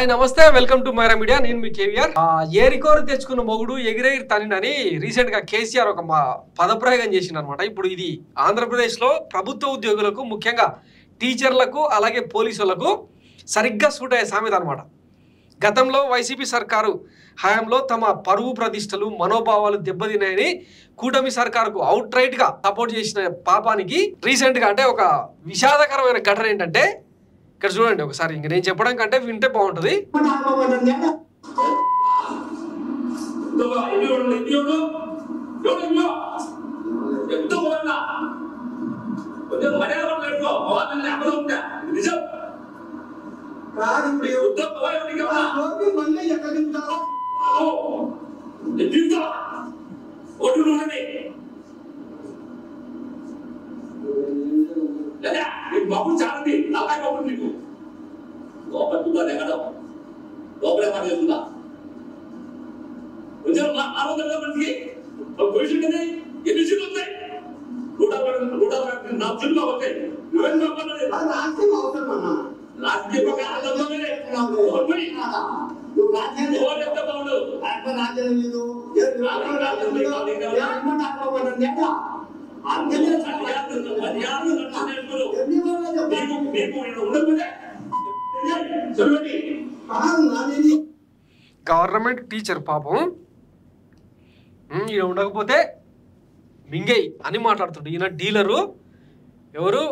Hi నమస్తే welcome to Myra media నేను మీ కేవీఆర్ ఏరికోరు తెచ్చుకున్న మొగుడు ఎగిరెగిరి తనినని రీసెంట్ గా కేసీఆర్ ఒక పదప్రయోగం చేసిందన్నమాట. ఇప్పుడు ఇది ఆంధ్రప్రదేశ్ లో ప్రభుత్వ ఉద్యోగులకు ముఖ్యంగా టీచర్లకు అలాగే పోలీసులకు సరిగ్గా సూట్ అయ్యే సామెత అన్నమాట. గతంలో వైసీపీ సర్కారు హయాంలో తమ పరువు ప్రతిష్టలు మనోభావాలు దెబ్బతిన్నాయని కూటమి సర్కారుకు అవుట్ రైట్ గా సపోర్ట్ చేసిన పాపానికి రీసెంట్ గా అంటే ఒక విషాదకరమైన ఘటన ఏంటంటే ఇక్కడ చూడండి ఒకసారి. ఇంక నేను చెప్పడం కంటే వింటే బాగుంటది. బాబు చాలండి అలాగే బాబు నీకు లోపల ఎక్కడం లోపలే పని చేస్తుందా కొంచెం ఆరోగ్యంగా మనిషికి పొజిషన్ కదా ఎన్ని సీట్లు వస్తాయి 140 సీట్లు వస్తాయి. నువ్వేం చెప్పాలి రాజకీయం అవసరం అన్నా రాజకీయ గవర్నమెంట్ టీచర్ పాపం ఈయన ఉండకపోతే మింగేయి అని మాట్లాడుతుండే. ఈయన డీలరు ఎవరు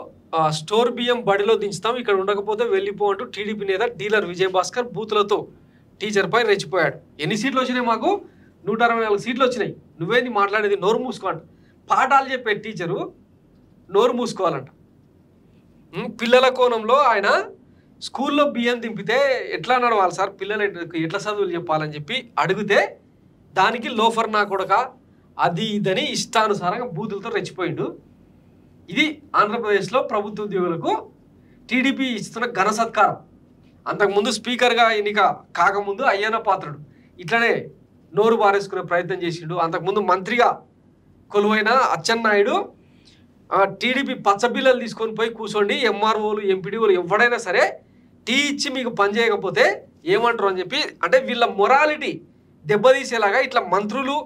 స్టోర్ బియ్యం బడిలో దించుతాం ఇక్కడ ఉండకపోతే వెళ్ళిపో అంటూ టీడీపీ నేత డీలర్ విజయభాస్కర్ బూతులతో టీచర్ పై రెచ్చిపోయాడు. ఎన్ని సీట్లు వచ్చినాయి? మాకు 164 సీట్లు వచ్చినాయి. నువ్వేంది మాట్లాడేది? నోరు మూసుకోండి. పాఠాలు చెప్పే టీచరు నోరు మూసుకోవాలంట. పిల్లల కోణంలో ఆయన స్కూల్లో బియ్యం దింపితే ఎట్లా నడవాలి సార్, పిల్లలు ఎట్లా చదువులు చెప్పాలని చెప్పి అడిగితే దానికి లోఫర్ నా కొడక అది ఇదని ఇష్టానుసారంగా బూతులతో రెచ్చిపోయిండు. ఇది ఆంధ్రప్రదేశ్లో ప్రభుత్వ ఉద్యోగులకు టీడీపీ ఇస్తున్న ఘన సత్కారం. అంతకుముందు స్పీకర్గా ఎన్నిక కాకముందు అయ్యన్న పాత్రుడు ఇట్లనే నోరు బారేసుకునే ప్రయత్నం చేసిండు. అంతకుముందు మంత్రిగా కొలువైన అచ్చెన్నాయుడు టీడీపీ పచ్చబిల్లలు తీసుకొని పోయి కూర్చోండి, ఎంఆర్ఓలు ఎంపీడీఓలు ఎవడైనా సరే టీ ఇచ్చి మీకు పని చేయకపోతే ఏమంటారు అని చెప్పి అంటే వీళ్ళ మొరాలిటీ దెబ్బతీసేలాగా ఇట్లా మంత్రులు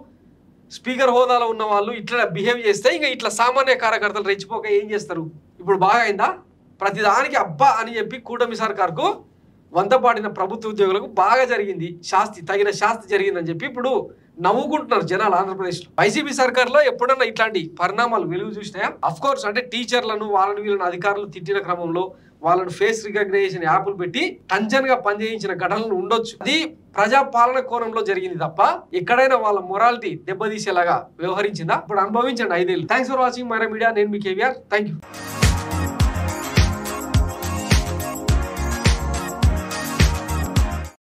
స్పీకర్ హోదాలో ఉన్న వాళ్ళు ఇట్లా బిహేవ్ చేస్తే ఇంకా ఇట్లా సామాన్య కార్యకర్తలు రెచ్చిపోక ఏం చేస్తారు? ఇప్పుడు బాగా అయిందా? ప్రతిదానికి అబ్బా అని చెప్పి కూటమి సర్కార్కు వంతపాడిన ప్రభుత్వ ఉద్యోగులకు బాగా జరిగింది, తగిన శాస్తి జరిగిందని చెప్పి ఇప్పుడు నవ్వుకుంటున్నారు జనాలు ఆంధ్రప్రదేశ్లో. వైసీపీ సర్కార్లో ఎప్పుడన్నా ఇట్లాంటి పరిణామాలు వెలుగు చూసినాయా? అఫ్కోర్స్ అంటే టీచర్లను వీళ్ళని అధికారులు తిట్టిన క్రమంలో వాళ్ళను ఫేస్ రికగ్నైజేషన్ యాప్లు పెట్టి టంచన్గా పనిచేయించిన ఘటనలు ఉండొచ్చు. అది ప్రజాపాలన కోణంలో జరిగింది తప్ప ఎక్కడైనా వాళ్ళ మొరాలిటీ దెబ్బతీసేలాగా వ్యవహరించిందా? ఇప్పుడు అనుభవించండి 5 ఏళ్ళు. Thanks for watching Myra media. నేను మీ కేవీఆర్. Thank you.